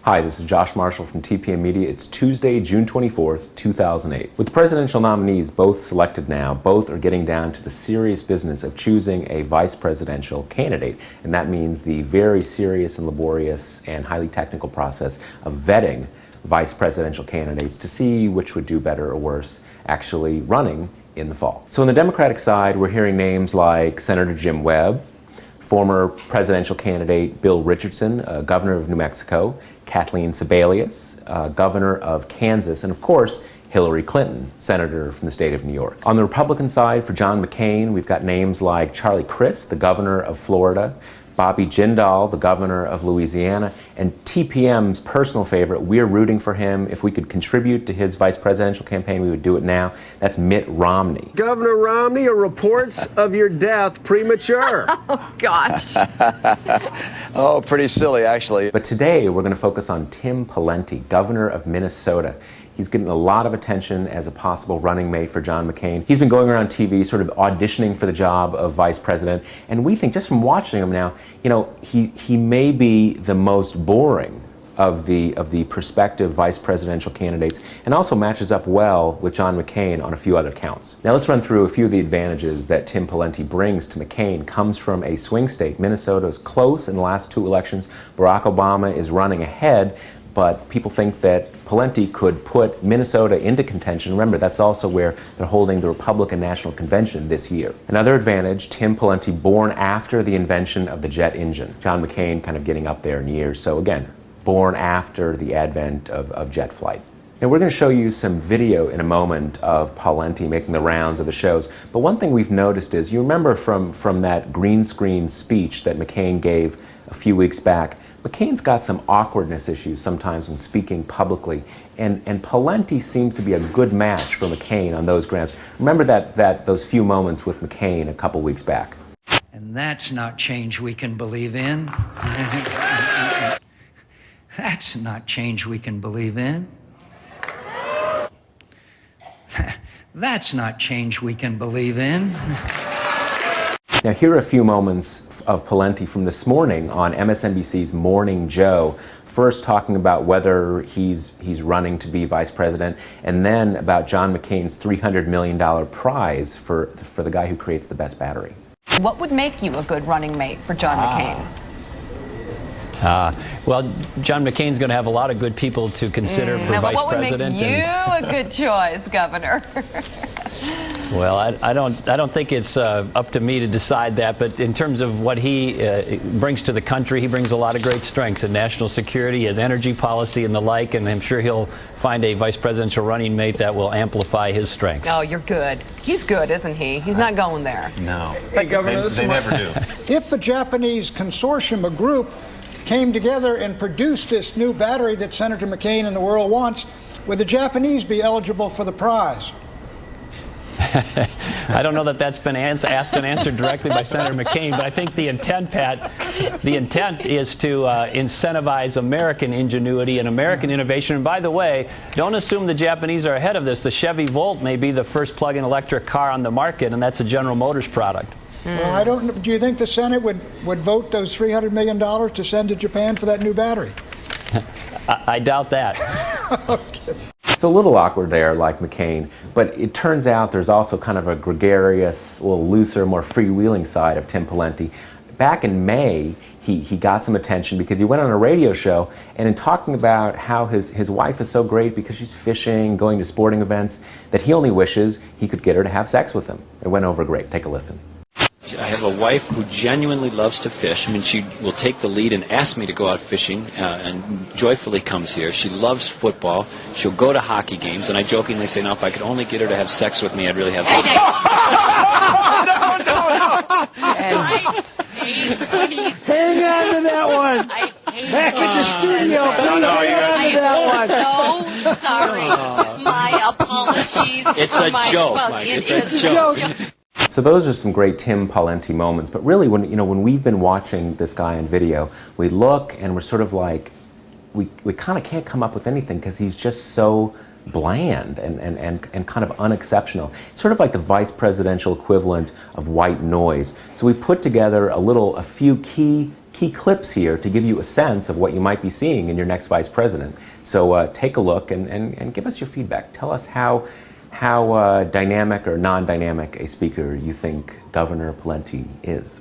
Hi, this is Josh Marshall from TPM Media. It's Tuesday, June 24th, 2008. With the presidential nominees both selected now, both are getting down to the serious business of choosing a vice presidential candidate. And that means the very serious and laborious and highly technical process of vetting vice presidential candidates to see which would do better or worse actually running in the fall. So on the Democratic side, we're hearing names like Senator Jim Webb, former presidential candidate Bill Richardson, governor of New Mexico, Kathleen Sebelius, governor of Kansas, and of course, Hillary Clinton, senator from the state of New York. On the Republican side, for John McCain, we've got names like Charlie Crist, the governor of Florida, Bobby Jindal, the governor of Louisiana, and TPM's personal favorite, we're rooting for him. If we could contribute to his vice presidential campaign, we would do it now. That's Mitt Romney. Governor Romney, are reports of your death premature? Oh, gosh. Oh, pretty silly, actually. But today, we're going to focus on Tim Pawlenty, governor of Minnesota. He's getting a lot of attention as a possible running mate for John McCain. He's been going around TV sort of auditioning for the job of vice president, and we think just from watching him now, you know, he may be the most boring of the prospective vice presidential candidates, and also matches up well with John McCain on a few other counts. Now let's run through a few of the advantages that Tim Pawlenty brings to McCain. Comes from a swing state. Minnesota is close in the last two elections. Barack Obama is running ahead, but people think that Pawlenty could put Minnesota into contention. Remember, that's also where they're holding the Republican National Convention this year. Another advantage, Tim Pawlenty born after the invention of the jet engine. John McCain kind of getting up there in years, so again, born after the advent of jet flight. Now we're going to show you some video in a moment of Pawlenty making the rounds of the shows, but one thing we've noticed is, you remember from that green screen speech that McCain gave a few weeks back, McCain's got some awkwardness issues sometimes when speaking publicly, and Pawlenty seems to be a good match for McCain on those grounds. Remember those few moments with McCain a couple weeks back. And that's not change we can believe in. That's not change we can believe in. That's not change we can believe in. Now here are a few moments of Pawlenty from this morning on MSNBC's Morning Joe. First talking about whether he's running to be vice president, and then about John McCain's $300 million prize for the guy who creates the best battery. What would make you a good running mate for John McCain? Well, John McCain's going to have a lot of good people to consider for vice president. What would make you a good choice, Governor? Well, I don't think it's up to me to decide that, but in terms of what he brings to the country, he brings a lot of great strengths in national security, his energy policy and the like, and I'm sure he'll find a vice presidential running mate that will amplify his strengths. Oh, you're good. He's good, isn't he? He's not going there. No. Hey, Governor, they never do. If a Japanese consortium, a group, came together and produced this new battery that Senator McCain and the world wants, would the Japanese be eligible for the prize? I don't know that that's been asked and answered directly by Senator McCain, but I think the intent, Pat, the intent is to incentivize American ingenuity and American innovation. And by the way, don't assume the Japanese are ahead of this. The Chevy Volt may be the first plug-in electric car on the market, and that's a General Motors product. Well, I don't. Do you think the Senate would vote those $300 million to send to Japan for that new battery? I doubt that. Okay. It's a little awkward there, like McCain, but it turns out there's also kind of a gregarious, a little looser, more freewheeling side of Tim Pawlenty. Back in May, he got some attention because he went on a radio show, and in talking about how his wife is so great because she's fishing, going to sporting events, that he only wishes he could get her to have sex with him. It went over great. Take a listen. I have a wife who genuinely loves to fish. I mean, she will take the lead and ask me to go out fishing and joyfully comes here. She loves football. She'll go to hockey games, and I jokingly say, now, if I could only get her to have sex with me, I'd really have fun. Hang on to that one. Back at the studio. Hang on to that one. I'm so sorry. My apologies. It's a joke, Mike. It's a joke. So those are some great Tim Pawlenty moments, but really when we've been watching this guy on video, we look and we're sort of like, we kind of can't come up with anything because he's just so bland and kind of unexceptional. Sort of like the vice presidential equivalent of white noise. So we put together a few key key clips here to give you a sense of what you might be seeing in your next vice president. So take a look and give us your feedback. Tell us how dynamic or non-dynamic a speaker you think Governor Pawlenty is.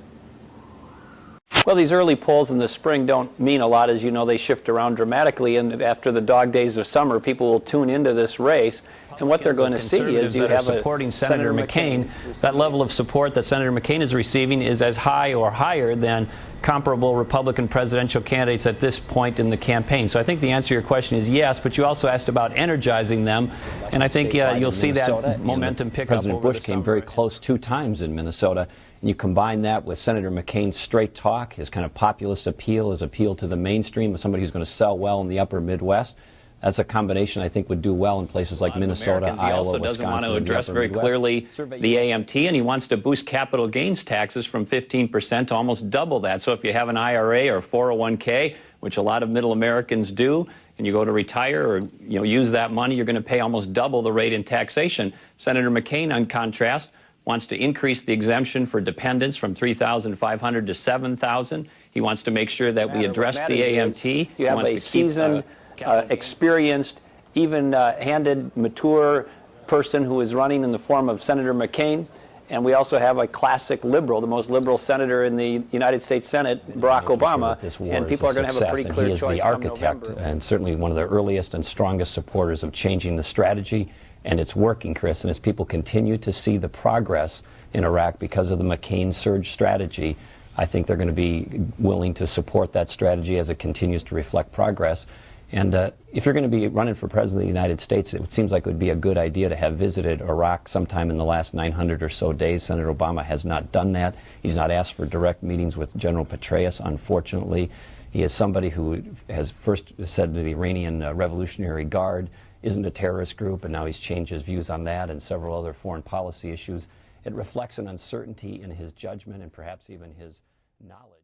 Well, these early polls in the spring don't mean a lot. As you know, they shift around dramatically, and after the dog days of summer, people will tune into this race. And what they're going to see is you have supporting Senator McCain. That level of support that Senator McCain is receiving is as high or higher than comparable Republican presidential candidates at this point in the campaign. So I think the answer to your question is yes, but you also asked about energizing them, and I think you'll see that momentum pick up. President Bush came very close 2 times in Minnesota, and you combine that with Senator McCain's straight talk, his kind of populist appeal, his appeal to the mainstream, somebody who's going to sell well in the upper Midwest. That's a combination I think would do well in places like Minnesota, Iowa, He also doesn't want to address very clearly the AMT, and he wants to boost capital gains taxes from 15% to almost double that. So if you have an IRA or 401k, which a lot of middle Americans do, and you go to retire or use that money, you're going to pay almost double the rate in taxation. Senator McCain, on contrast, wants to increase the exemption for dependents from $3,500 to $7,000. He wants to make sure that we address the AMT. You have a seasoned, experienced, even-handed, mature person who is running in the form of Senator McCain. And we also have a classic liberal, the most liberal senator in the United States Senate, Barack Obama. And people are going to have a pretty clear choice. He is the architect and certainly one of the earliest and strongest supporters of changing the strategy. And it's working, Chris. And as people continue to see the progress in Iraq because of the McCain surge strategy, I think they're going to be willing to support that strategy as it continues to reflect progress. And if you're going to be running for President of the United States, it seems like it would be a good idea to have visited Iraq sometime in the last 900 or so days. Senator Obama has not done that. He's not asked for direct meetings with General Petraeus, unfortunately. He is somebody who has first said to the Iranian Revolutionary Guard isn't a terrorist group, and now he's changed his views on that and several other foreign policy issues. It reflects an uncertainty in his judgment and perhaps even his knowledge.